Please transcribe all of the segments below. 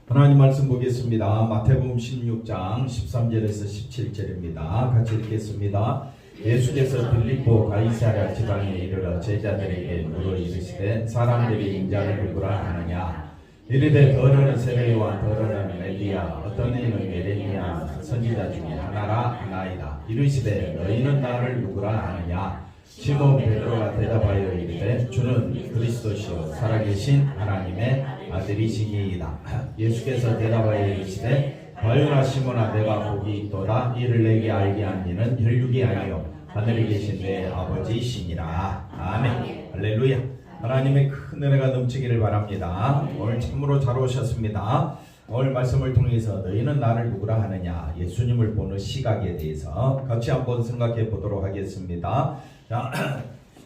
하나님 말씀 보겠습니다. 마태복음 16장 13절에서 17절입니다. 같이 읽겠습니다. 예수께서 빌립보 가이사랴 지방에 이르러 제자들에게 물어 이르시되 사람들이 인자를 누구라 하느냐 이르되 더러는 세례요한 더러는 엘리야 어떤 이는 예레미야 선지자 중에 하나이다. 이르시되 너희는 나를 누구라 하느냐 시몬 베드로가 대답하여 이르되 주는 그리스도시요 살아계신 하나님의 아들이시니이다. 예수께서 대답하여 이르시되 바요나 시몬아 내가 복이 있도다. 이를 내게 알게 한 이는 혈육이 아니요 하늘에 계신 내 아버지시니라. 아멘. 할렐루야. 하나님의 큰 은혜가 넘치기를 바랍니다. 오늘 참으로 잘 오셨습니다. 오늘 말씀을 통해서 너희는 나를 누구라 하느냐 예수님을 보는 시각에 대해서 같이 한번 생각해 보도록 하겠습니다. 자,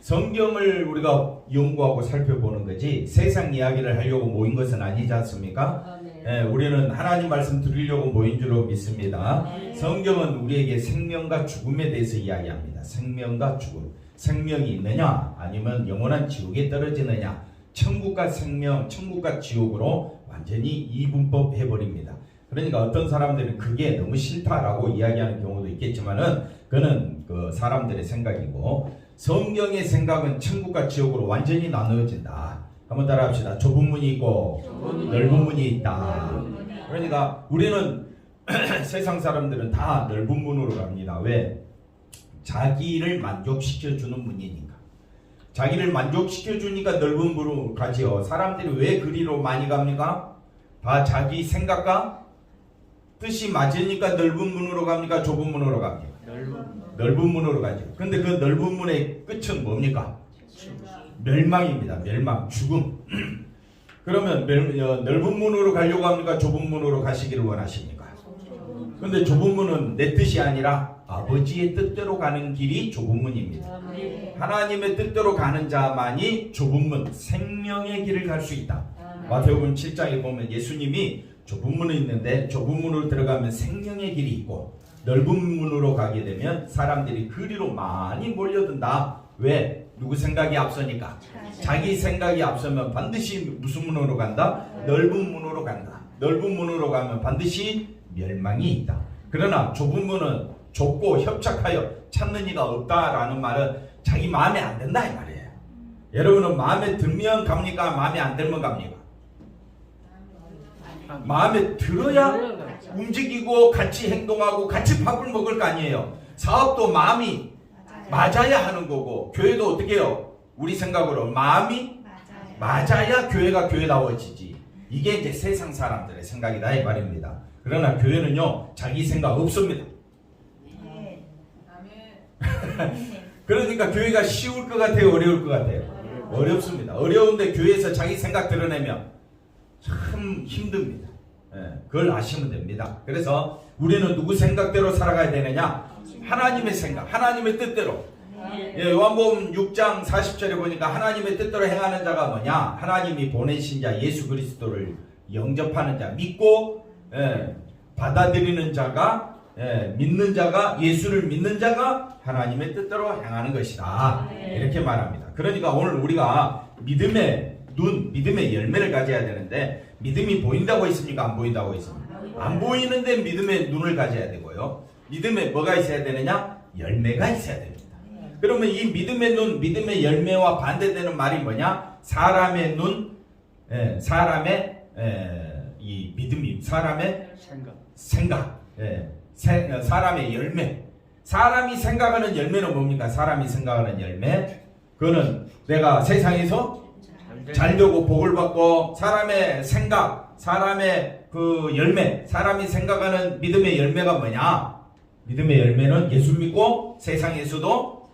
성경을 우리가 연구하고 살펴보는 거지 세상 이야기를 하려고 모인 것은 아니지 않습니까? 네, 우리는 하나님 말씀 드리려고 모인 줄로 믿습니다. 성경은 우리에게 생명과 죽음에 대해서 이야기합니다. 생명과 죽음. 생명이 있느냐 아니면 영원한 지옥에 떨어지느냐 천국과 생명, 천국과 지옥으로 완전히 이분법 해버립니다. 그러니까 어떤 사람들은 그게 너무 싫다라고 이야기하는 경우도 있겠지만은 그는 그 사람들의 생각이고 성경의 생각은 천국과 지옥으로 완전히 나누어진다. 한번 따라합시다. 좁은 문이 있고 넓은 문이 있다. 그러니까 우리는 세상 사람들은 다 넓은 문으로 갑니다. 왜? 자기를 만족시켜주는 문이니까. 자기를 만족시켜주니까 넓은 문으로 가지요. 사람들이 왜 그리로 많이 갑니까? 다 자기 생각과 뜻이 맞으니까 넓은 문으로 갑니까? 좁은 문으로 갑니까? 넓은 문으로 가죠. 근데 그 넓은 문의 끝은 뭡니까? 멸망입니다. 멸망, 죽음. 그러면 넓은 문으로 가려고 합니까? 좁은 문으로 가시기를 원하십니까? 근데 좁은 문은 내 뜻이 아니라 아버지의 뜻대로 가는 길이 좁은 문입니다. 하나님의 뜻대로 가는 자만이 좁은 문, 생명의 길을 갈 수 있다. 마태복음 7장에 보면 예수님이 좁은 문이 있는데 좁은 문으로 들어가면 생명의 길이 있고 넓은 문으로 가게 되면 사람들이 그리로 많이 몰려든다. 왜? 누구 생각이 앞서니까. 자기 생각이 앞서면 반드시 무슨 문으로 간다? 넓은 문으로 간다. 넓은 문으로 가면 반드시 멸망이 있다. 그러나 좁은 문은 좁고 협착하여 찾는 이가 없다라는 말은 자기 마음에 안 든다 이 말이에요. 여러분은 마음에 들면 갑니까? 마음에 안 들면 갑니까? 마음에 들어야 움직이고 같이 행동하고 같이 밥을 먹을 거 아니에요. 사업도 마음이 맞아야 하는 거고 교회도 어떻게 해요? 우리 생각으로 마음이 맞아야 교회가 교회다워지지. 이게 이제 세상 사람들의 생각이다 이 말입니다. 그러나 교회는요 자기 생각 없습니다. 그러니까 교회가 쉬울 것 같아요? 어려울 것 같아요? 어렵습니다. 어려운데 교회에서 자기 생각 드러내면 참 힘듭니다. 그걸 아시면 됩니다. 그래서 우리는 누구 생각대로 살아가야 되느냐? 하나님의 생각, 하나님의 뜻대로. 요한복음 6장 40절에 보니까 하나님의 뜻대로 행하는 자가 뭐냐? 하나님이 보내신 자 예수 그리스도를 영접하는 자, 믿고 받아들이는 자가 믿는 자가 예수를 믿는 자가 하나님의 뜻대로 행하는 것이다. 이렇게 말합니다. 그러니까 오늘 우리가 믿음의 눈, 믿음의 열매를 가져야 되는데 믿음이 보인다고 했습니까? 안 보인다고 했습니까? 안 보이는데 믿음의 눈을 가져야 되고요. 믿음에 뭐가 있어야 되느냐? 열매가 있어야 됩니다. 그러면 이 믿음의 눈, 믿음의 열매와 반대되는 말이 뭐냐? 사람의 눈, 사람의 이 믿음이 사람의 생각, 사람의 열매. 사람이 생각하는 열매는 뭡니까? 사람이 생각하는 열매. 그거는 내가 세상에서 잘 되고 복을 받고 사람의 생각, 사람의 그 열매, 사람이 생각하는 믿음의 열매가 뭐냐? 믿음의 열매는 예수 믿고 세상에서도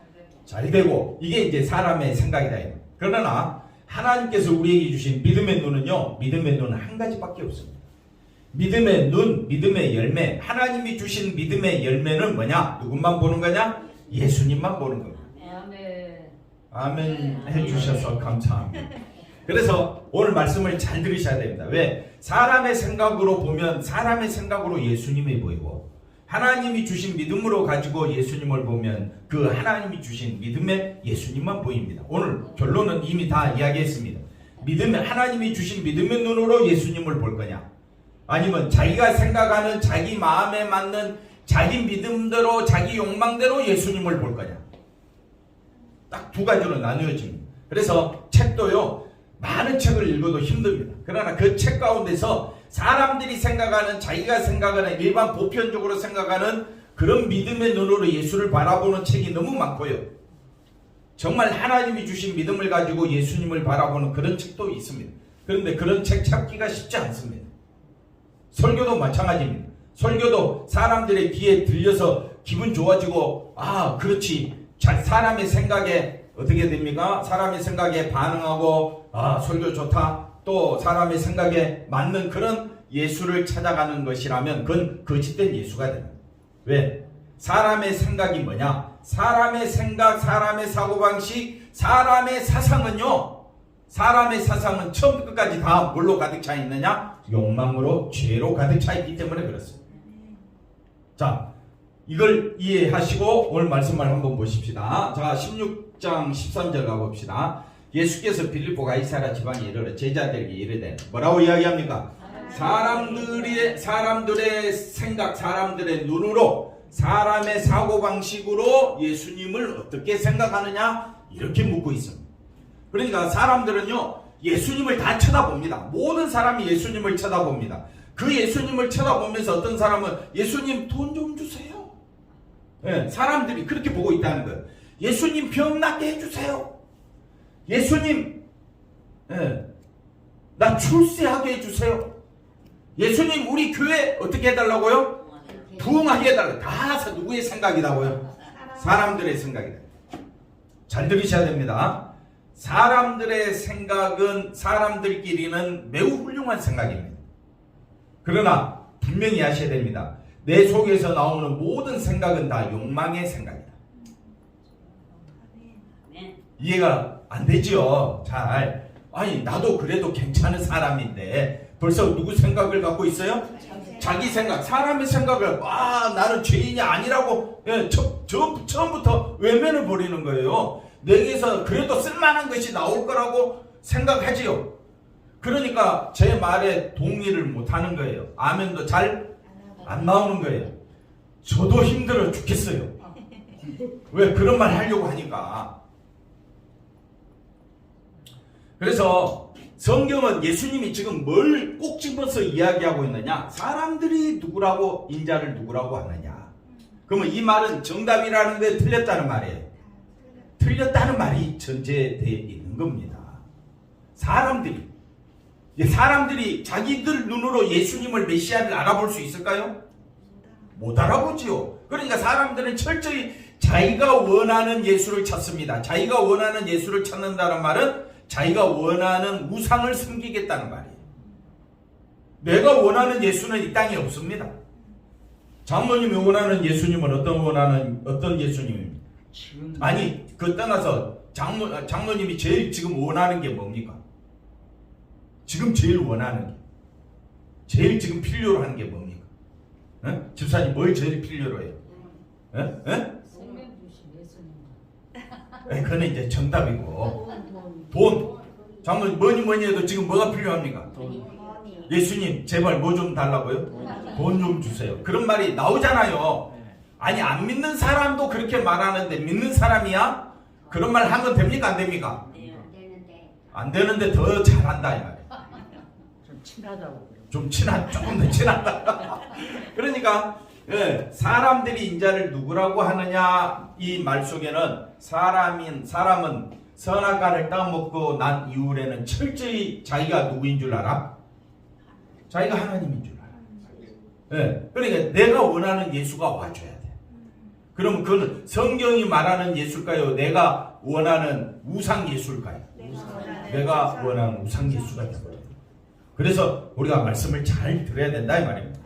잘 되고 이게 이제 사람의 생각이다. 그러나 하나님께서 우리에게 주신 믿음의 눈은요, 믿음의 눈은 한 가지밖에 없습니다. 믿음의 눈, 믿음의 열매, 하나님이 주신 믿음의 열매는 뭐냐? 누구만 보는 거냐? 예수님만 보는 겁니다. 아멘 해주셔서 감사합니다. 그래서 오늘 말씀을 잘 들으셔야 됩니다. 왜? 사람의 생각으로 보면 사람의 생각으로 예수님이 보이고 하나님이 주신 믿음으로 가지고 예수님을 보면 그 하나님이 주신 믿음의 예수님만 보입니다. 오늘 결론은 이미 다 이야기했습니다. 믿음의 하나님이 주신 믿음의 눈으로 예수님을 볼 거냐? 아니면 자기가 생각하는 자기 마음에 맞는 자기 믿음대로 자기 욕망대로 예수님을 볼 거냐. 딱 두 가지로 나누어집니다. 그래서 책도요, 많은 책을 읽어도 힘듭니다. 그러나 그 책 가운데서 사람들이 생각하는, 자기가 생각하는, 일반 보편적으로 생각하는 그런 믿음의 눈으로 예수를 바라보는 책이 너무 많고요. 정말 하나님이 주신 믿음을 가지고 예수님을 바라보는 그런 책도 있습니다. 그런데 그런 책 찾기가 쉽지 않습니다. 설교도 마찬가지입니다. 설교도 사람들의 귀에 들려서 기분 좋아지고, 아, 그렇지. 사람의 생각에 어떻게 됩니까? 사람의 생각에 반응하고, 아, 설교 좋다. 또 사람의 생각에 맞는 그런 예수를 찾아가는 것이라면 그건 거짓된 예수가 됩니다. 왜? 사람의 생각이 뭐냐? 사람의 생각, 사람의 사고방식, 사람의 사상은요, 사람의 사상은 처음부터 끝까지 다 뭘로 가득 차 있느냐? 욕망으로, 죄로 가득 차 있기 때문에 그렇습니다. 자, 이걸 이해하시고 오늘 말씀을 한번 보십시다. 자, 16장 13절 가봅시다. 예수께서 빌립보 가이사랴 지방에 이르러 제자들에게 이르되 뭐라고 이야기합니까? 사람들의 생각, 사람들의 눈으로, 사람의 사고방식으로 예수님을 어떻게 생각하느냐? 이렇게 묻고 있습니다. 그러니까 사람들은요, 예수님을 다 쳐다봅니다. 모든 사람이 예수님을 쳐다봅니다. 그 예수님을 쳐다보면서 어떤 사람은 예수님 돈 좀 주세요. 네, 사람들이 그렇게 보고 있다는 거예요. 예수님 병 낫게 해주세요. 예수님, 네, 나 출세하게 해주세요. 예수님 우리 교회 어떻게 해달라고요? 부흥하게 해달라고. 다 누구의 생각이라고요? 사람들의 생각이다. 잘 들으셔야 됩니다. 사람들의 생각은 사람들끼리는 매우 훌륭한 생각입니다. 그러나 분명히 아셔야 됩니다. 내 속에서 나오는 모든 생각은 다 욕망의 생각이다. 이해가 안 되죠? 잘. 아니, 나도 그래도 괜찮은 사람인데 벌써 누구 생각을 갖고 있어요? 자기 생각, 사람의 생각을, 아, 나는 죄인이 아니라고, 예, 처음부터 외면을 버리는 거예요. 내게서 그래도 쓸만한 것이 나올 거라고 생각하지요. 그러니까 제 말에 동의를 못 하는 거예요. 아멘도 잘 안 나오는 거예요. 저도 힘들어 죽겠어요. 왜 그런 말 하려고 하니까. 그래서 성경은 예수님이 지금 뭘 꼭 집어서 이야기하고 있느냐? 사람들이 누구라고, 인자를 누구라고 하느냐? 그러면 이 말은 정답이라는데 틀렸다는 말이에요. 틀렸다는 말이 전제되어 있는 겁니다. 사람들이 자기들 눈으로 예수님을 메시아를 알아볼 수 있을까요? 못 알아보지요. 그러니까 사람들은 철저히 자기가 원하는 예수를 찾습니다. 자기가 원하는 예수를 찾는다는 말은 자기가 원하는 우상을 섬기겠다는 말이에요. 내가 원하는 예수는 이 땅에 없습니다. 장로님이 원하는 예수님은 어떤 예수님입니까? 아니, 그 떠나서 장로님이 제일 지금 원하는 게 뭡니까? 지금 제일 원하는 게, 제일 지금 필요로 하는 게 뭡니까? 에? 집사님 뭘 제일 필요로 해요? 그건 이제 정답이고, 돈. 장로님 뭐니 해도 지금 뭐가 필요합니까? 예수님 제발 뭐 좀 달라고요? 돈 좀 주세요. 그런 말이 나오잖아요. 아니, 안 믿는 사람도 그렇게 말하는데 믿는 사람이야? 그런 말 하면 됩니까? 안 됩니까? 안 되는데 더 잘한다 이 말이에요. 좀 친하다고. 조금 더 친하다. 그러니까 사람들이 인자를 누구라고 하느냐, 이 말 속에는 사람은 선악과를 따먹고 난 이후에는 철저히 자기가 누구인 줄 알아? 자기가 하나님인 줄 알아. 그러니까 내가 원하는 예수가 와줘야 돼. 그럼 그건 성경이 말하는 예수일까요? 내가 원하는 우상 예수일까요? 내가 원하는 우상 예수가 되거든요. 그래서 우리가 말씀을 잘 들어야 된다 이 말입니다.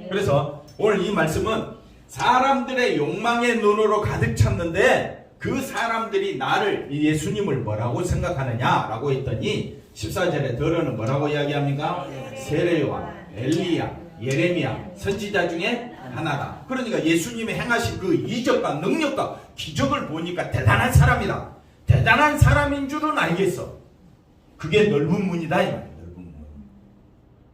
그래서 오늘 이 말씀은 사람들의 욕망의 눈으로 가득 찼는데 그 사람들이 나를, 예수님을 뭐라고 생각하느냐라고 했더니 14절에 더러는 뭐라고 이야기합니까? 세례요한, 엘리야, 예레미야, 선지자 중에 하나다. 그러니까 예수님이 행하신 그 이적과 능력과 기적을 보니까 대단한 사람이다. 대단한 사람인 줄은 알겠어. 그게 넓은 문이다 이 말이에요. 넓은 문.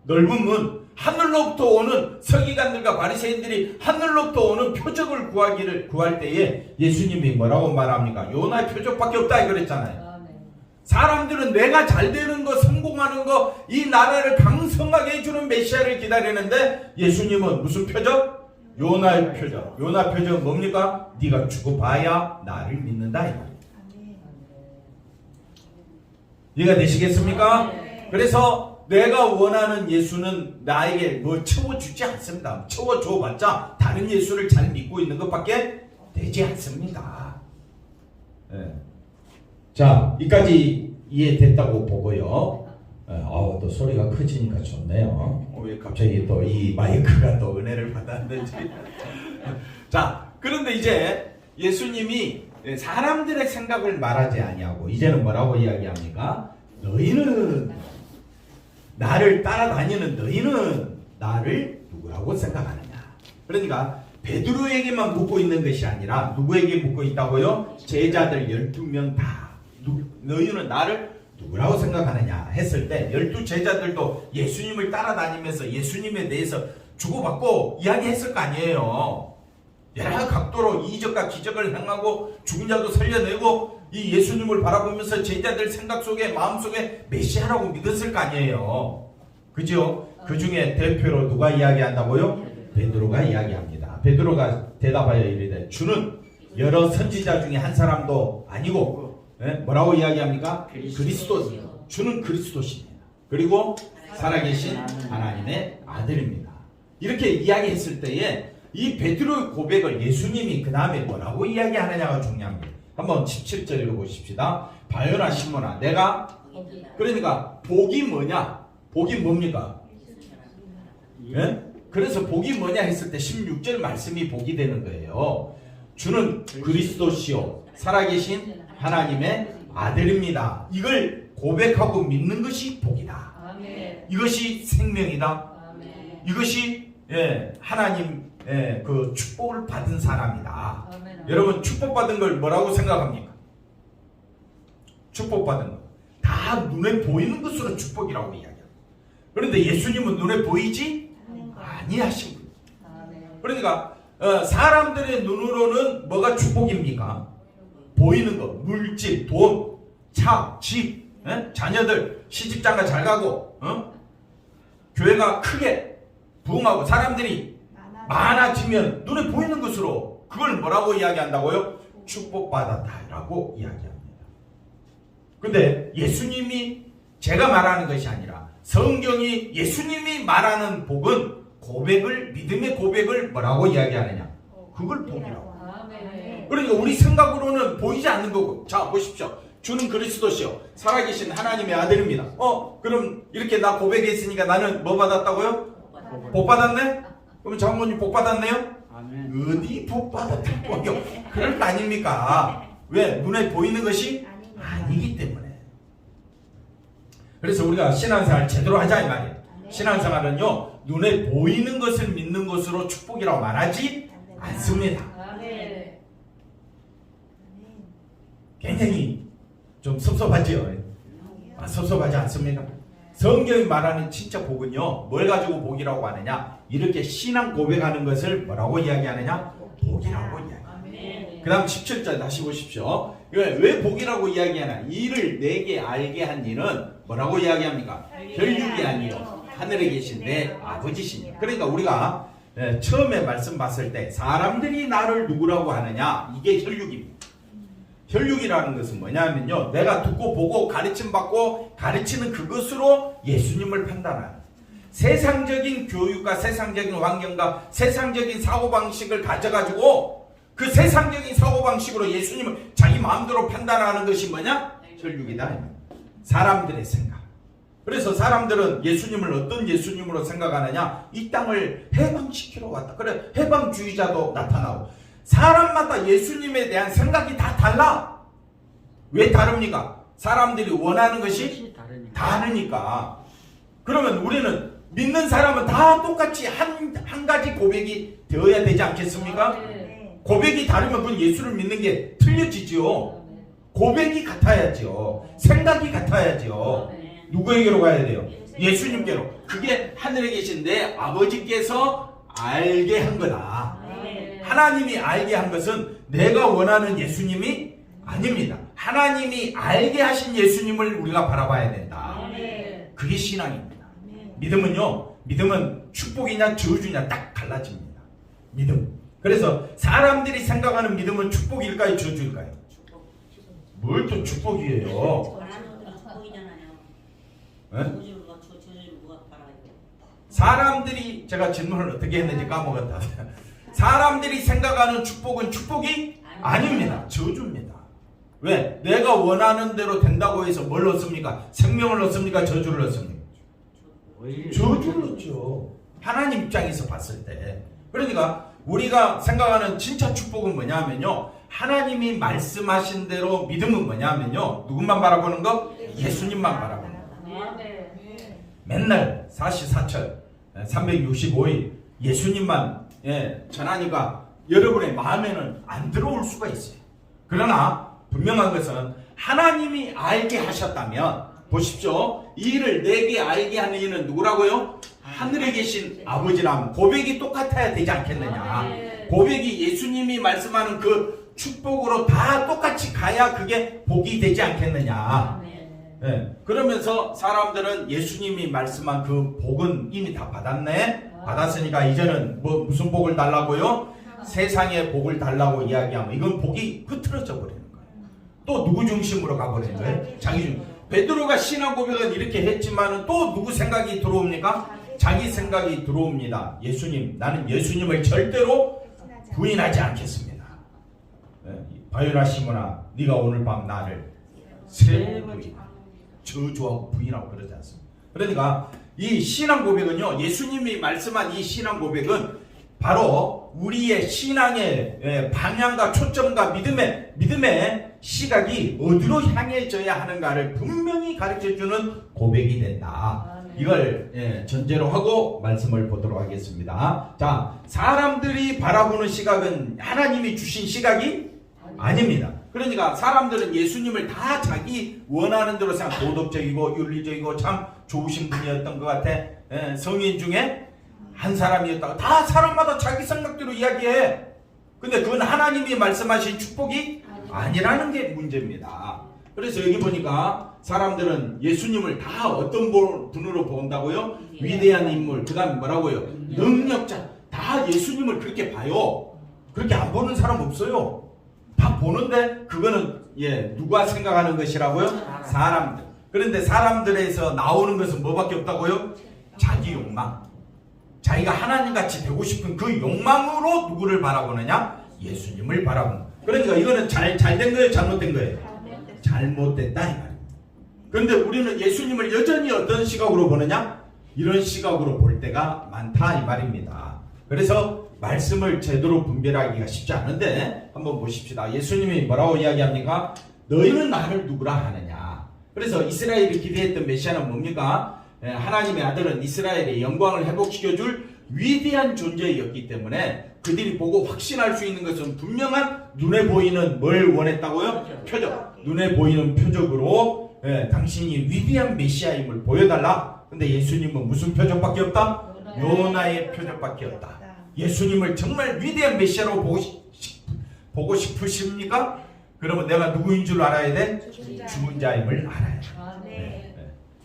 넓은 문, 하늘로부터 오는 서기관들과 바리새인들이 하늘로부터 오는 표적을 구할 때에 예수님이 뭐라고 말합니까? 요나의 표적밖에 없다 그랬잖아요. 사람들은 내가 잘 되는 거, 성공하는 거, 이 나라를 강성하게 해주는 메시아를 기다리는데 예수님은 무슨 표적? 요나의 표적. 요나 표적은 뭡니까? 네가 죽어봐야 나를 믿는다 이 말이에요. 이해가 되시겠습니까? 그래서 내가 원하는 예수는 나에게 뭐 채워주지 않습니다. 채워줘봤자 다른 예수를 잘 믿고 있는 것밖에 되지 않습니다. 네. 자, 이까지 이해됐다고 보고요. 또 소리가 커지니까 좋네요. 왜 갑자기 또 이 마이크가 또 은혜를 받았는지. 자, 그런데 이제 예수님이 사람들의 생각을 말하지 아니하고 이제는 뭐라고 이야기합니까? 너희는 나를 따라다니는 너희는 나를 누구라고 생각하느냐? 그러니까 베드로에게만 묻고 있는 것이 아니라 누구에게 묻고 있다고요? 제자들 12명 다 너희는 나를 누구라고 생각하느냐 했을 때 12제자들도 예수님을 따라다니면서 예수님에 대해서 주고받고 이야기했을 거 아니에요. 여러 각도로 이적과 기적을 행하고 죽은 자도 살려내고 이 예수님을 바라보면서 제자들 생각 속에 마음속에 메시아라고 믿었을 거 아니에요. 그죠? 그 중에 대표로 누가 이야기한다고요? 베드로가 이야기합니다. 베드로가 대답하여 이르되 주는 여러 선지자 중에 한 사람도 아니고 뭐라고 이야기합니까? 그리스도. 주는 그리스도십니다. 그리고 살아계신 하나님의 아들입니다. 이렇게 이야기했을 때에 이 베드로의 고백을 예수님이 그 다음에 뭐라고 이야기하느냐가 중요합니다. 한번 17절 읽어보십시다. 바요나 시몬아 내가 그러니까 복이 뭐냐? 복이 뭡니까? 예? 그래서 복이 뭐냐 했을 때 16절 말씀이 복이 되는 거예요. 주는 그리스도시요 살아계신 하나님의 아들입니다. 이걸 고백하고 믿는 것이 복이다. 아멘. 이것이 생명이다. 아멘. 이것이 하나님 그 축복을 받은 사람이다. 아멘. 여러분 축복받은 걸 뭐라고 생각합니까? 축복받은 것 다 눈에 보이는 것으로 축복이라고 이야기합니다. 그런데 예수님은 눈에 보이지 아니하신 분입니다. 그러니까 사람들의 눈으로는 뭐가 축복입니까? 보이는 것, 물질, 돈, 차, 집, 자녀들, 시집장가 잘 가고, 교회가 크게 부흥하고 사람들이 많아지면 눈에 보이는 것으로 그걸 뭐라고 이야기한다고요? 축복받았다라고 이야기합니다. 근데 예수님이 제가 말하는 것이 아니라 성경이 예수님이 말하는 복은 고백을, 믿음의 고백을 뭐라고 이야기하느냐? 그걸 복이라고. 그러니까 우리 생각으로는 보이지 않는 거고. 자, 보십시오. 주는 그리스도시요 살아계신 하나님의 아들입니다. 그럼 이렇게 나 고백했으니까 나는 뭐 받았다고요? 복 받았네? 그럼 장모님 복 받았네요? 아멘. 어디 복 받았던 복이요? 그럴 거 아닙니까? 왜? 눈에 보이는 것이 아니기 때문에. 그래서 우리가 신앙생활 제대로 하자 이 말이에요. 신앙생활은요 눈에 보이는 것을 믿는 것으로 축복이라고 말하지 않습니다. 굉장히 좀 섭섭하지요. 섭섭하지 않습니까? 성경이 말하는 진짜 복은요 뭘 가지고 복이라고 하느냐? 이렇게 신앙 고백하는 것을 뭐라고 이야기하느냐? 복이라고 이야기합니다. 그 다음 17절 다시 보십시오. 왜 복이라고 이야기하나? 이를 내게 알게 한 이는 뭐라고 이야기합니까? 혈육이 아니요 하늘에 계신 내 아버지시니. 그러니까 우리가 처음에 말씀 봤을 때 사람들이 나를 누구라고 하느냐? 이게 혈육입니다. 혈육이라는 것은 뭐냐면요 내가 듣고 보고 가르침 받고 가르치는 그것으로 예수님을 판단하는 세상적인 교육과 세상적인 환경과 세상적인 사고방식을 가져가지고 그 세상적인 사고방식으로 예수님을 자기 마음대로 판단하는 것이 뭐냐? 혈육이다. 사람들의 생각. 그래서 사람들은 예수님을 어떤 예수님으로 생각하느냐? 이 땅을 해방시키러 왔다. 그래 해방주의자도 나타나고 사람마다 예수님에 대한 생각이 다 달라. 왜 다릅니까? 사람들이 원하는 것이 다르니까. 그러면 우리는 믿는 사람은 다 똑같이 한 가지 고백이 되어야 되지 않겠습니까? 고백이 다르면 그건 예수를 믿는 게 틀려지죠. 고백이 같아야죠. 생각이 같아야죠. 누구에게로 가야 돼요? 예수님께로. 그게 하늘에 계신 내 아버지께서 알게 한 거다. 하나님이 알게 한 것은 내가 원하는 예수님이 아닙니다. 하나님이 알게 하신 예수님을 우리가 바라봐야 된다. 그게 신앙입니다. 믿음은요, 믿음은 축복이냐 저주냐 딱 갈라집니다. 믿음. 그래서 사람들이 생각하는 믿음은 축복일까요, 저주일까요? 뭘 또 축복이에요? 네? 사람들이, 제가 질문을 어떻게 했는지 까먹었다. 사람들이 생각하는 축복은 축복이 아닙니다. 저주입니다. 왜? 내가 원하는 대로 된다고 해서 뭘 얻습니까? 생명을 얻습니까? 저주를 얻습니까? 저주를 얻죠. 하나님 입장에서 봤을 때. 그러니까 우리가 생각하는 진짜 축복은 뭐냐면요, 하나님이 말씀하신 대로 믿음은 뭐냐면요, 누구만 바라보는 거? 예수님만 바라보는 거. 맨날 사시사철 365일 예수님만 전하니까 여러분의 마음에는 안 들어올 수가 있어요. 그러나 분명한 것은 하나님이 알게 하셨다면, 보십시오, 이 일을 내게 알게 하는 이는 누구라고요? 하늘에 계신 아버지라면 고백이 똑같아야 되지 않겠느냐. 고백이 예수님이 말씀하는 그 축복으로 다 똑같이 가야 그게 복이 되지 않겠느냐. 그러면서 사람들은 예수님이 말씀한 그 복은 이미 다 받았네, 받았으니까 이제는 뭐 무슨 복을 달라고요? 세상의 복을 달라고 이야기하면 이건 복이 흐트러져 버리는 거예요. 또 누구 중심으로 가버리는 거예요? 자기 중심. 베드로가 신앙 고백은 이렇게 했지만은 또 누구 생각이 들어옵니까? 자기 생각이 들어옵니다. 예수님, 나는 예수님을 절대로 부인하지 않겠습니다. 바요나 시몬아, 네가 오늘 밤 나를 세 번 저주하고 부인하고 그러지 않습니다. 그러니까 이 신앙 고백은요, 예수님이 말씀한 이 신앙 고백은 바로 우리의 신앙의 방향과 초점과 믿음의 시각이 어디로 향해져야 하는가를 분명히 가르쳐주는 고백이 된다. 이걸 전제로 하고 말씀을 보도록 하겠습니다. 자, 사람들이 바라보는 시각은 하나님이 주신 시각이 아닙니다. 그러니까 사람들은 예수님을 다 자기 원하는 대로 생각, 도덕적이고 윤리적이고 참 좋으신 분이었던 것 같아. 성인 중에 한 사람이었다고 다 사람마다 자기 생각대로 이야기해. 근데 그건 하나님이 말씀하신 축복이 아니라는 게 문제입니다. 그래서 여기 보니까 사람들은 예수님을 다 어떤 분으로 본다고요? 위대한 인물, 그 다음에 뭐라고요? 능력자. 다 예수님을 그렇게 봐요. 그렇게 안 보는 사람 없어요. 다 보는데 그거는 누가 생각하는 것이라고요? 사람들. 그런데 사람들에서 나오는 것은 뭐밖에 없다고요? 자기 욕망. 자기가 하나님같이 되고 싶은 그 욕망으로 누구를 바라보느냐? 예수님을 바라보는. 그러니까 이거는 잘된 거예요? 잘못된 거예요? 잘못됐다 이 말입니다. 그런데 우리는 예수님을 여전히 어떤 시각으로 보느냐? 이런 시각으로 볼 때가 많다 이 말입니다. 그래서 말씀을 제대로 분별하기가 쉽지 않은데 한번 보십시다. 예수님이 뭐라고 이야기합니까? 너희는 나를 누구라 하느냐. 그래서 이스라엘이 기대했던 메시아는 뭡니까? 하나님의 아들은 이스라엘의 영광을 회복시켜줄 위대한 존재였기 때문에 그들이 보고 확신할 수 있는 것은 분명한 눈에 보이는 뭘 원했다고요? 표적. 눈에 보이는 표적으로 당신이 위대한 메시아임을 보여달라. 근데 예수님은 무슨 표적밖에 없다? 요나의 표적밖에 없다. 예수님을 정말 위대한 메시아로 보고 싶으십니까? 그러면 내가 누구인 줄 알아야 돼? 죽은 자임을 알아야 돼.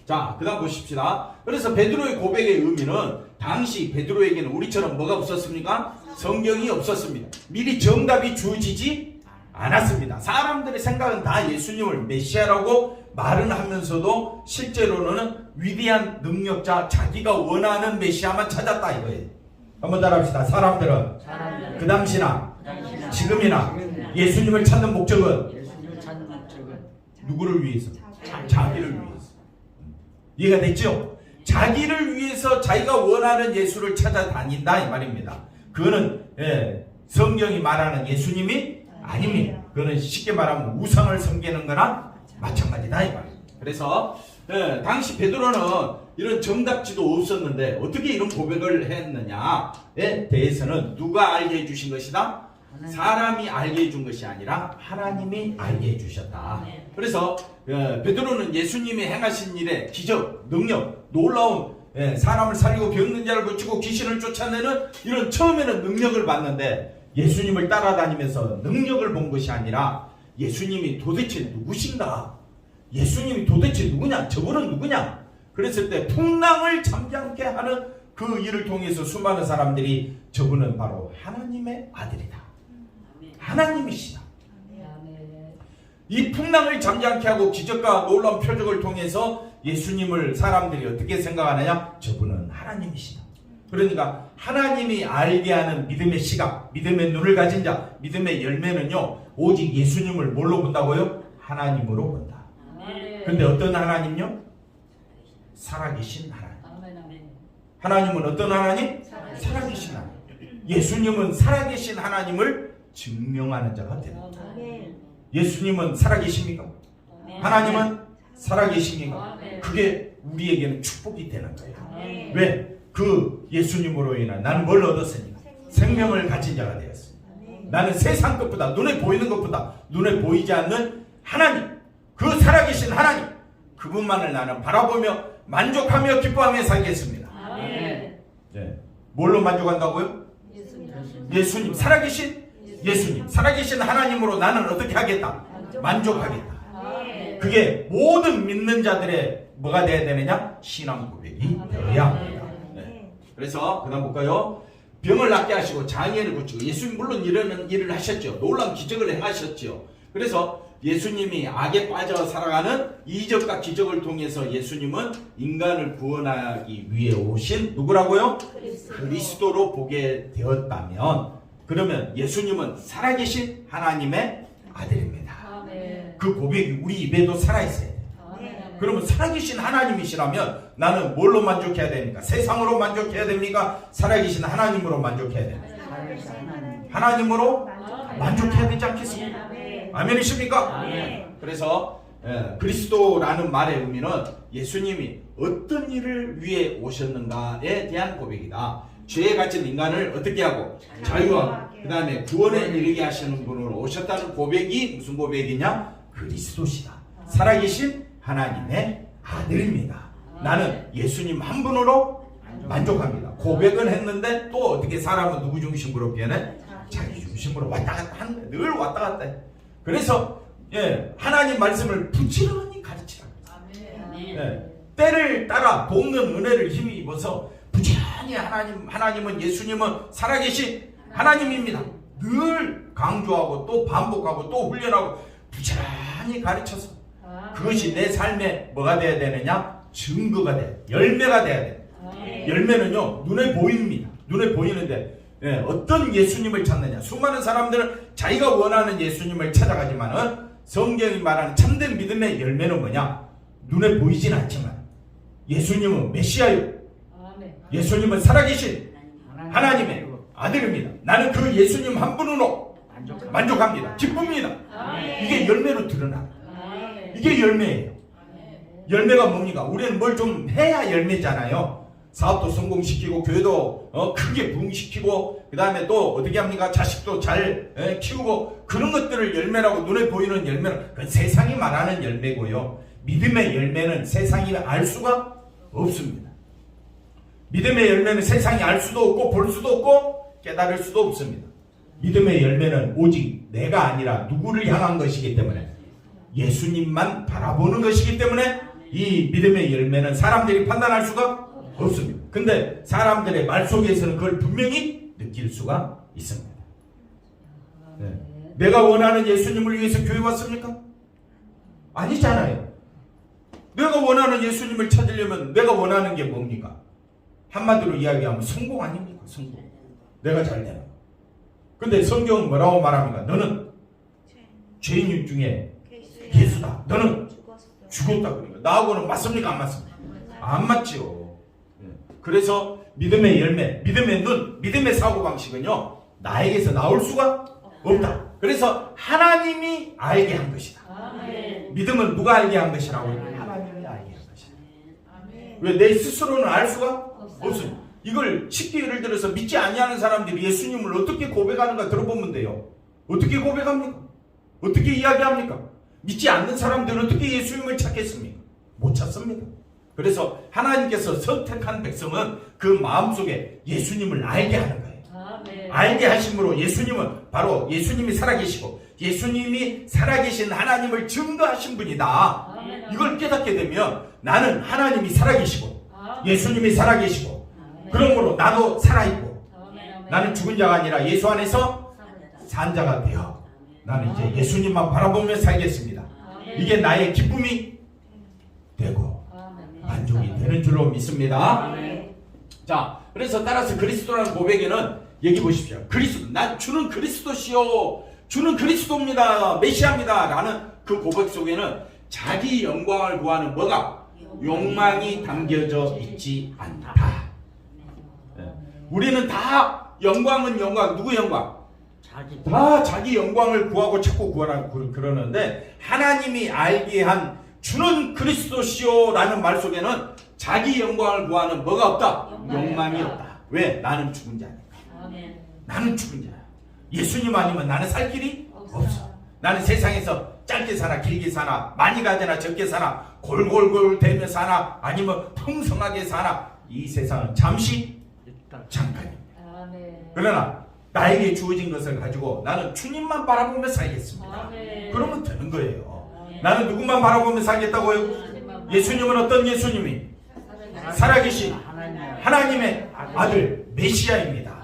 자, 그 다음 보십시다. 그래서 베드로의 고백의 의미는 당시 베드로에게는 우리처럼 뭐가 없었습니까? 성경이 없었습니다. 미리 정답이 주어지지 않았습니다. 사람들의 생각은 다 예수님을 메시아라고 말은 하면서도 실제로는 위대한 능력자, 자기가 원하는 메시아만 찾았다 이거예요. 한번 따라합시다. 사람들은 그 당시나 지금이나 예수님을 찾는 목적은 누구를 위해서? 자기를 위해서. 이해가 됐죠? 자기를 위해서 자기가 원하는 예수를 찾아다닌다 이 말입니다. 그거는 성경이 말하는 예수님이 아닙니다. 그거는 쉽게 말하면 우상을 섬기는 거나 마찬가지다 이 말입니다. 그래서 당시 베드로는 이런 정답지도 없었는데 어떻게 이런 고백을 했느냐에 대해서는 누가 알게 해주신 것이다? 사람이 알게 해준 것이 아니라 하나님이 알게 해주셨다. 그래서 베드로는 예수님이 행하신 일에 기적, 능력, 놀라운 사람을 살리고 병든 자를 고치고 귀신을 쫓아내는 이런 처음에는 능력을 봤는데 예수님을 따라다니면서 능력을 본 것이 아니라 예수님이 도대체 누구신가? 예수님이 도대체 누구냐? 저분은 누구냐? 그랬을 때 풍랑을 잠잠케 하는 그 일을 통해서 수많은 사람들이 저분은 바로 하나님의 아들이다. 하나님이시다. 이 풍랑을 잠잠케 하고 기적과 놀라운 표적을 통해서 예수님을 사람들이 어떻게 생각하느냐? 저분은 하나님이시다. 그러니까 하나님이 알게 하는 믿음의 시각, 믿음의 눈을 가진 자, 믿음의 열매는요, 오직 예수님을 뭘로 본다고요? 하나님으로 본다. 근데 어떤 하나님요? 살아계신 하나님. 하나님은 어떤 하나님? 살아계신 하나님. 예수님은 살아계신 하나님을 증명하는 자가 됩니다. 예수님은 살아계십니까? 하나님은 살아계십니까? 그게 우리에게는 축복이 되는 거예요. 왜? 그 예수님으로 인한 나는 뭘 얻었습니까? 생명을 가진 자가 되었습니다. 나는 세상 것보다, 눈에 보이는 것보다, 눈에 보이지 않는 하나님, 그 살아계신 하나님, 그분만을 나는 바라보며 만족하며 기뻐하며 살겠습니다. 네. 뭘로 만족한다고요? 예수님, 살아계신 예수님, 살아계신 하나님으로 나는 어떻게 하겠다? 만족하겠다. 그게 모든 믿는 자들의 뭐가 되어야 되느냐? 신앙 고백이 되어야 합니다. 네. 그래서 그 다음 볼까요? 병을 낫게 하시고 장애를 고치고, 예수님 물론 이런 일을 하셨죠. 놀라운 기적을 행하셨죠. 그래서 예수님이 악에 빠져 살아가는 이적과 기적을 통해서 예수님은 인간을 구원하기 위해 오신 누구라고요? 그리스도로 보게 되었다면, 그러면 예수님은 살아계신 하나님의 아들입니다. 그 고백이 우리 입에도 살아있어야 돼요. 그러면 살아계신 하나님이시라면 나는 뭘로 만족해야 됩니까? 세상으로 만족해야 됩니까? 살아계신 하나님으로 만족해야 됩니까? 하나님으로 만족해야 되지 않겠습니까? 아멘이십니까? 그래서 그리스도라는 말의 의미는 예수님이 어떤 일을 위해 오셨는가에 대한 고백이다. 죄에 갇힌 인간을 어떻게 하고 자유하고 그 다음에 구원에 이르게 하시는 분으로 오셨다는 고백이 무슨 고백이냐? 그리스도시다. 살아계신 하나님의 아들입니다. 나는 예수님 한 분으로 만족합니다. 고백은 했는데 또 어떻게 사람은 누구 중심으로 변해? 자기 중심으로 왔다 갔다 하는, 늘 왔다 갔다 해. 그래서 하나님 말씀을 부지런히 가르치라. 때를 따라 돕는 은혜를 힘이 입어서 부지런히 하나님은 예수님은 살아계신 하나님입니다. 늘 강조하고 또 반복하고 또 훈련하고 부지런히 가르쳐서 그것이 내 삶에 뭐가 돼야 되느냐? 증거가 돼. 열매가 돼야 돼. 열매는요, 눈에 보입니다. 눈에 보이는데 어떤 예수님을 찾느냐? 수많은 사람들은 자기가 원하는 예수님을 찾아가지만은 성경이 말하는 참된 믿음의 열매는 뭐냐? 눈에 보이진 않지만 예수님은 메시아요. 예수님은 살아계신 하나님의 아들입니다. 나는 그 예수님 한 분으로 만족합니다. 기쁩니다. 이게 열매로 드러나. 이게 열매예요. 열매가 뭡니까? 우리는 뭘 좀 해야 열매잖아요. 사업도 성공시키고 교회도 크게 부흥시키고 그 다음에 또 어떻게 합니까? 자식도 잘 키우고 그런 것들을 열매라고 눈에 보이는 열매는 그 세상이 말하는 열매고요. 믿음의 열매는 세상이 알 수가 없습니다. 믿음의 열매는 세상이 알 수도 없고 볼 수도 없고 깨달을 수도 없습니다. 믿음의 열매는 오직 내가 아니라 누구를 향한 것이기 때문에 예수님만 바라보는 것이기 때문에 이 믿음의 열매는 사람들이 판단할 수가 없습니다. 근데 사람들의 말 속에서는 그걸 분명히 느낄 수가 있습니다. 내가 원하는 예수님을 위해서 교회 왔습니까? 아니잖아요. 내가 원하는 예수님을 찾으려면 내가 원하는 게 뭡니까? 한마디로 이야기하면 성공 아닙니까? 성공. 내가 잘 되는 거. 근데 성경은 뭐라고 말합니까? 너는 죄인 중에 예수다. 너는 죽었다. 그러니까 나하고는 맞습니까? 안 맞습니까? 안 맞지요. 그래서 믿음의 열매, 믿음의 눈, 믿음의 사고방식은요, 나에게서 나올 수가 없다. 그래서 하나님이 알게 한 것이다. 믿음은 누가 알게 한 것이라고? 하나님이 알게 한 것이다. 왜 내 스스로는 알 수가 없습니다. 이걸 쉽게 예를 들어서 믿지 아니하는 사람들이 예수님을 어떻게 고백하는가 들어보면 돼요. 어떻게 고백합니까? 어떻게 이야기합니까? 믿지 않는 사람들은 어떻게 예수님을 찾겠습니까? 못 찾습니다. 그래서 하나님께서 선택한 백성은 그 마음속에 예수님을 알게 하는 거예요. 알게 하심으로 예수님은 바로 예수님이 살아계시고 예수님이 살아계신 하나님을 증거하신 분이다. 이걸 깨닫게 되면 나는 하나님이 살아계시고 예수님이 살아계시고 그러므로 나도 살아있고 나는 죽은 자가 아니라 예수 안에서 산 자가 되어 나는 이제 예수님만 바라보며 살겠습니다. 이게 나의 기쁨이 되고 만족이 되는 줄로 믿습니다. 자, 그래서 따라서 그리스도라는 고백에는 여기 보십시오. 그리스도, 난 주는 그리스도시요, 주는 그리스도입니다, 메시아입니다 라는 그 고백 속에는 자기 영광을 구하는 뭐가? 욕망이 담겨져 있지 않다. 우리는 다 영광은 영광, 누구 영광? 다 자기 영광을 구하고 자꾸 구하라고 그러는데 하나님이 알게 한 주는 그리스도시요 라는 말 속에는 자기 영광을 구하는 뭐가 없다? 욕망이 없다. 왜? 나는 죽은 자니까. 나는 죽은 자야. 예수님 아니면 나는 살 길이 없어. 나는 세상에서 짧게 사나 길게 사나 많이 가지나 적게 사나 골골골 대며 사나 아니면 풍성하게 사나 이 세상은 잠시 잠깐입니다. 그러나 나에게 주어진 것을 가지고 나는 주님만 바라보며 살겠습니다. 그러면 되는 거예요. 나는 누구만 바라보며 살겠다고요? 예수님은 어떤 예수님이? 살아계신 하나님의 아들 메시아입니다.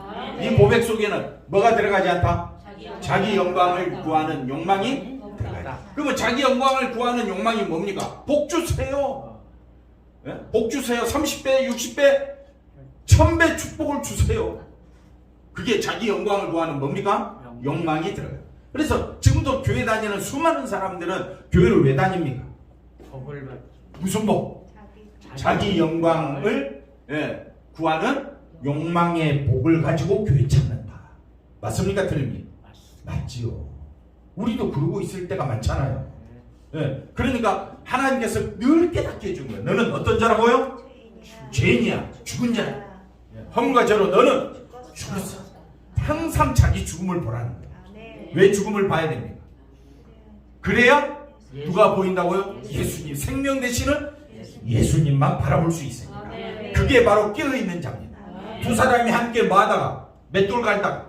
이 고백 속에는 뭐가 들어가지 않다? 자기 영광을 구하는 욕망이 들어가다. 그러면 자기 영광을 구하는 욕망이 뭡니까? 복 주세요. 복 주세요. 30배, 60배, 1000배 축복을 주세요. 그게 자기 영광을 구하는 뭡니까? 욕망이 들어가요. 그래서 지금도 교회 다니는 수많은 사람들은 교회를 왜 다닙니까? 무슨 복? 자기 영광을 구하는 욕망의 복을 가지고 교회 찾는다. 맞습니까? 틀립니까? 맞지요. 우리도 그러고 있을 때가 많잖아요. 그러니까 하나님께서 늘 깨닫게 해준 거예요. 너는 어떤 자라고요? 죄인이야. 죽은 자야. 허물과 죄로 너는 죽었어. 항상 자기 죽음을 보라는 거예요. 왜 죽음을 봐야 됩니까? 그래야 누가 보인다고요? 예수님. 생명 되시는 예수님만 바라볼 수 있습니다. 그게 바로 깨어있는 자입니다. 두 사람이 함께 뭐하다가 맷돌 갈다가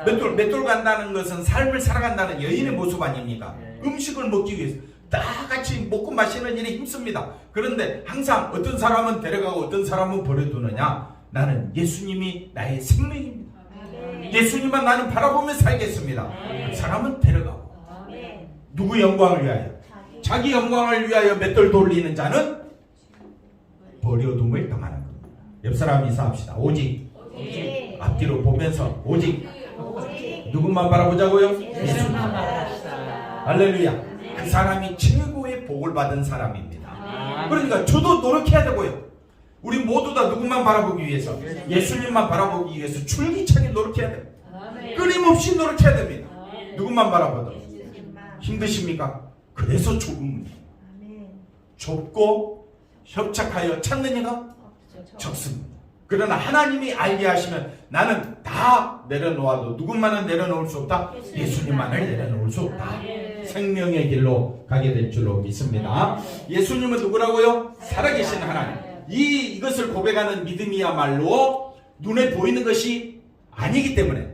맷돌 간다는 것은 삶을 살아간다는 여인의 모습 아닙니까? 음식을 먹기 위해서 다 같이 먹고 마시는 일이 힘씁니다. 그런데 항상 어떤 사람은 데려가고 어떤 사람은 버려두느냐? 나는 예수님이 나의 생명입니다. 예수님만 나는 바라보며 살겠습니다. 그 사람은 데려가고 누구 영광을 위하여? 자기 영광을 위하여 맷돌 돌리는 자는 버려둠을 당하는 겁니다. 옆 사람 인사합시다. 오직 앞뒤로 보면서 오직 누구만 바라보자고요? 예수님만 바라봅시다. 할렐루야. 그 사람이 최고의 복을 받은 사람입니다. 그러니까 저도 노력해야 되고요. 우리 모두 다 누구만 바라보기 위해서? 예수님만 바라보기 위해서 줄기차게 노력해야 됩니다. 끊임없이 노력해야 됩니다. 누구만 바라보다 힘드십니까? 그래서 좁은 좁고 협착하여 찾는 이가 적습니다. 그러나 하나님이 알게 하시면 나는 다 내려놓아도 누구만은 내려놓을 수 없다. 예수님만을 내려놓을 수 없다. 생명의 길로 가게 될 줄로 믿습니다. 예수님은 누구라고요? 살아계신 하나님. 이것을 고백하는 믿음이야말로 눈에 보이는 것이 아니기 때문에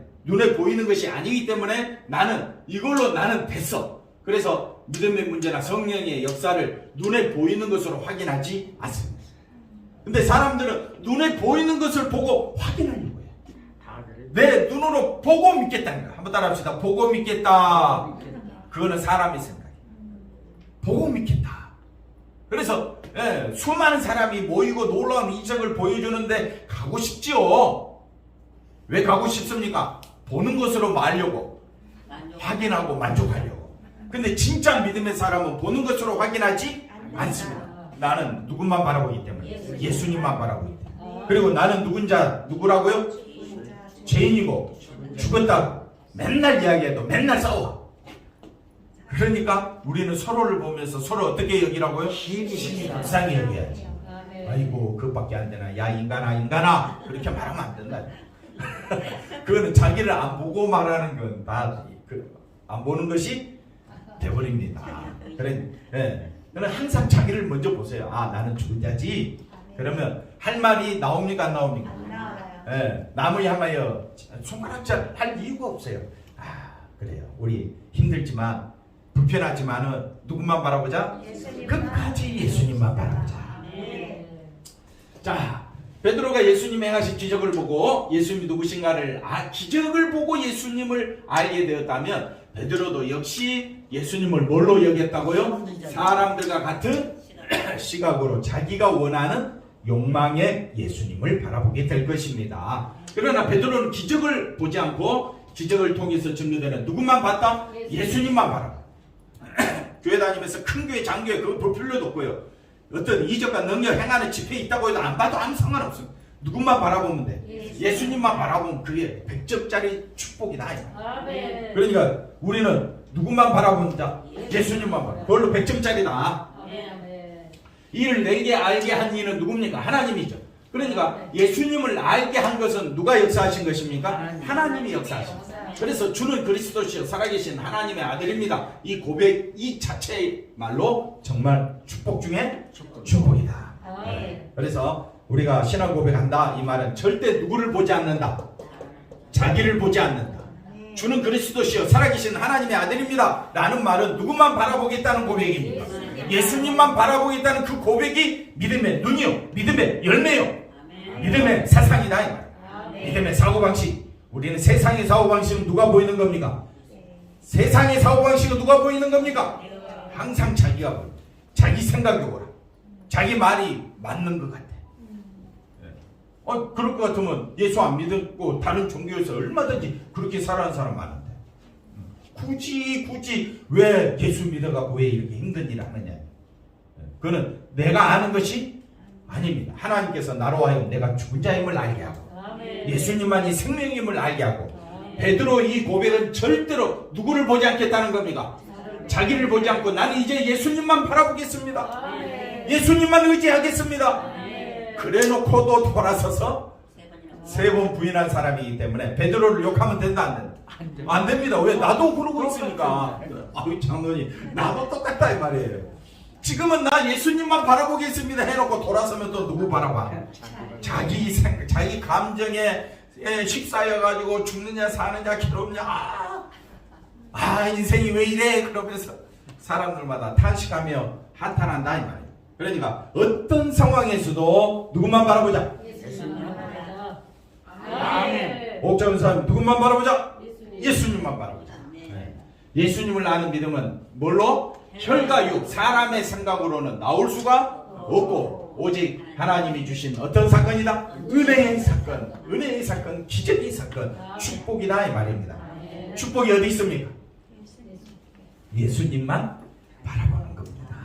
나는 이걸로 나는 됐어. 그래서 믿음의 문제나 성령의 역사를 눈에 보이는 것으로 확인하지 않습니다. 근데 사람들은 눈에 보이는 것을 보고 확인하려고 해요. 내 눈으로 보고 믿겠다는 거야. 한번 따라합시다. 보고 믿겠다. 그거는 사람의 생각이에요. 보고 믿겠다. 그래서 수많은 사람이 모이고 놀라운 이적을 보여주는데 가고 싶지요. 왜 가고 싶습니까? 보는 것으로 말려고, 확인하고 만족하려고. 근데 진짜 믿음의 사람은 보는 것으로 확인하지 않습니다. 나는 누구만 바라보기 때문에 예수님만 바라보기 때문에. 그리고 나는 누구라고요? 죄인이고 죽었다 맨날 이야기해도 맨날 싸워. 그러니까 우리는 서로를 보면서 서로 어떻게 여기라고요? 불쌍히 여겨야지. 아이고 그것밖에 안 되나, 야 인간아 인간아, 그렇게 말하면 안 된다. 그거는 자기를 안 보고 말하는 건 다 안 보는 것이 돼버립니다. 그래, 그는 항상 자기를 먼저 보세요. 아 나는 존재지. 그러면 할 말이 나옵니까 안 나옵니까? 안 나와요. 남의 하마여 손가락질 할 이유가 없어요. 아 그래요. 우리 힘들지만 불편하지만은 누구만 바라보자? 끝까지 예수님만 바라보자. 자, 베드로가 예수님 행하신 기적을 보고 예수님이 누구신가를 기적을 보고 예수님을 알게 되었다면 베드로도 역시 예수님을 뭘로 여겼다고요? 사람들과 같은 시각으로 자기가 원하는 욕망의 예수님을 바라보게 될 것입니다. 그러나 베드로는 기적을 보지 않고 기적을 통해서 증거되는 누구만 봤다? 예수님만 바라봐. 교회 다니면서 큰 교회 장교회 그거 볼 필요도 없고요. 어떤 이적과 능력 행하는 집회에 있다고 해도 안 봐도 아무 상관없어요. 누구만 바라보면 돼. 예수님만 바라보면 그게 100점짜리 축복이다. 아멘. 그러니까 우리는 누구만 바라본다? 예수님만 바라. 그걸로 100점짜리다. 아멘. 이를 내게 알게 한 이는 누굽니까? 하나님이죠. 그러니까 예수님을 알게 한 것은 누가 역사하신 것입니까? 하나님이 역사하신 것입니다. 그래서 주는 그리스도시요 살아계신 하나님의 아들입니다. 이 고백 이 자체의 말로 정말 축복 중에 축복이다. 그래서 우리가 신앙 고백한다 이 말은 절대 누구를 보지 않는다. 자기를 보지 않는다. 주는 그리스도시요 살아계신 하나님의 아들입니다 라는 말은 누구만 바라보겠다는 고백입니다. 예수님만 바라보겠다는 그 고백이 믿음의 눈이요 믿음의 열매요 믿음의 사상이다 이 말. 믿음의 사고방식. 우리는 세상의 사고방식은 누가 보이는 겁니까? 세상의 사고방식은 누가 보이는 겁니까? 항상 자기가 보여. 자기 생각이 오라. 자기 말이 맞는 것 같아. 그럴 것 같으면 예수 안 믿고 다른 종교에서 얼마든지 그렇게 살아가는 사람 많은데 굳이 왜 예수 믿어갖고 왜 이렇게 힘든 일을 하느냐. 그거는 내가 아는 것이 아닙니다. 하나님께서 나로 하여금 내가 죽은 자임을 알게 하고 예수님만이 생명임을 알게 하고 베드로 이 고백은 절대로 누구를 보지 않겠다는 겁니다. 자기를 보지 않고 나는 이제 예수님만 바라보겠습니다. 예수님만 의지하겠습니다. 그래놓고도 돌아서서 3번 부인한 사람이기 때문에 베드로를 욕하면 된다 안 된다? 안 됩니다. 왜? 나도 그러고 있으니까. 아유 장로님 나도 똑같다 이 말이에요. 지금은 나 예수님만 바라보겠습니다 해놓고 돌아서면 또 누구 바라봐? 자기 감정에 휩싸여가지고 죽느냐 사느냐 괴롭냐 인생이 왜 이래 그러면서 사람들마다 탄식하며 한탄한다 이 말이에요. 그러니까 어떤 상황에서도 누구만 바라보자? 옥자는 사람 누구만 바라보자? 예수님만 바라보자. 예수님을 아는 믿음은 뭘로? 혈과 육 사람의 생각으로는 나올 수가 없고 오직 하나님이 주신 어떤 사건이다? 은혜의 사건, 기적의 사건, 축복이다 이 말입니다. 축복이 어디 있습니까? 예수님만 바라보는 겁니다.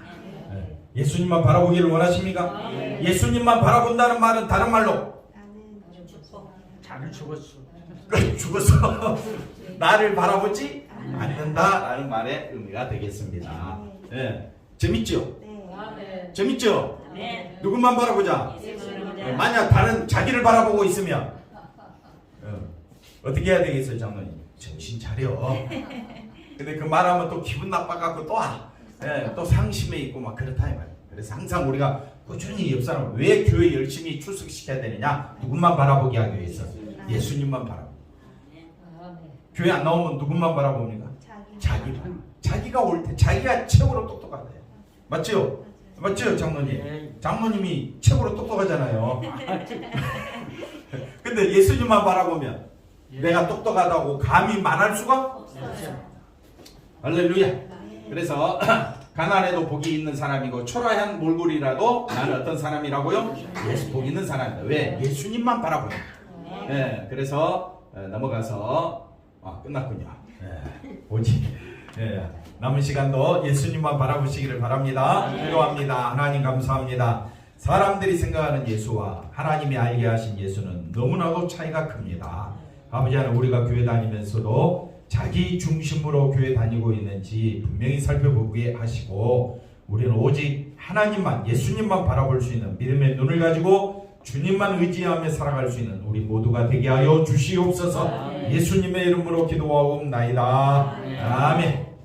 예수님만 바라보기를 원하십니까? 예수님만 바라본다는 말은 다른 말로 자기 죽었어. 죽었어. 나를 바라보지 않는다라는 말의 의미가 되겠습니다. 재밌죠? 재밌죠? 누구만 바라보자? 만약 다른 자기를 바라보고 있으면 어떻게 해야 되겠어요, 장로님? 정신 차려. 근데 그 말하면 또 기분 나빠갖고 또 상심해 있고 막 그렇다 이 말이에요. 그래서 항상 우리가 꾸준히 옆 사람 왜 교회 열심히 출석시켜야 되느냐? 누구만 바라보게 하기 위해서 예수님만 바라보. 교회 안 나오면 누구만 바라봅니까? 자기가 올 때 자기가 최고로 똑똑하다. 맞죠? 맞죠, 장로님? 장로님이 최고로 똑똑하잖아요. 근데 예수님만 바라보면 내가 똑똑하다고 감히 말할 수가 없어요. 할렐루야. 그래서 가난해도 복이 있는 사람이고 초라한 몰골이라도 나는 어떤 사람이라고요? 예수 복 있는 사람이다. 왜? 예수님만 바라보는. 그래서 넘어가서 끝났군요. 오직 남은 시간도 예수님만 바라보시기를 바랍니다. 기도합니다. 하나님 감사합니다. 사람들이 생각하는 예수와 하나님이 알게 하신 예수는 너무나도 차이가 큽니다. 아버지 하나님, 우리가 교회 다니면서도 자기 중심으로 교회 다니고 있는지 분명히 살펴보게 하시고 우리는 오직 하나님만, 예수님만 바라볼 수 있는 믿음의 눈을 가지고 주님만 의지하며 살아갈 수 있는 우리 모두가 되게 하여 주시옵소서. 예수님의 이름으로 기도하옵나이다. 아멘.